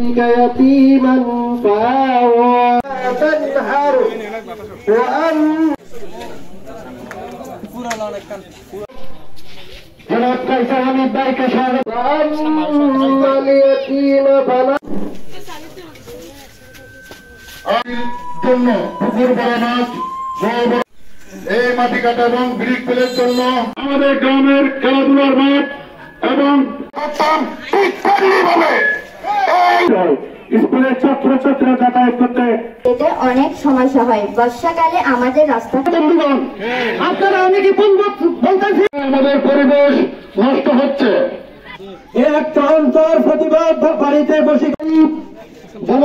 يتيما فآوى تنهر وأن جناب قيصر حميد भाई का स्वागत وأما اليتيم فلا জন্য পুকুর বানানোর এই মাটি কাটা এবং ব্রিক ফেলের জন্য আমাদের গ্রামের খেলাধুলার মাঠ এবং স্কুলের ছাত্রছাত্রীরা যাতায়াত করতে এতে অনেক সমস্যা হয়। বর্ষাকালে আমাদের রাস্তা বন্ধুগণ আপনারা অনেকে বলতেছেন আমাদের পরিবেশ নষ্ট হচ্ছে একটা অন্তর প্রতিবাদ বাড়িতে বসে যেন